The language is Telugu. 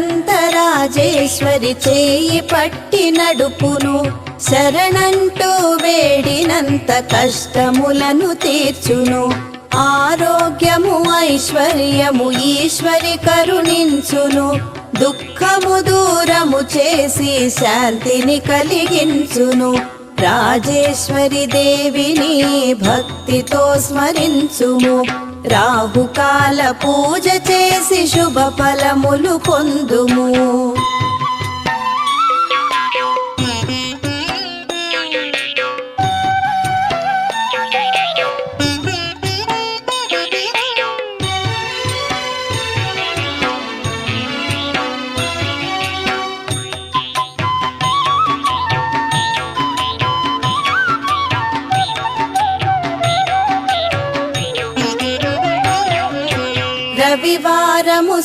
అనంతరాజేశ్వరి చేయి పట్టి నడుపును, శరణంటూ వేడినంత కష్టములను తీర్చును. ఆరోగ్యము ఐశ్వర్యము ఈశ్వరి కరుణించును, దుఃఖము దూరము చేసి శాంతిని కలిగించును. రాజేశ్వరి దేవిని భక్తితో స్మరించుము, రాహుకాల పూజ చేసి శుభ ఫలములు పొందుము. రవివారము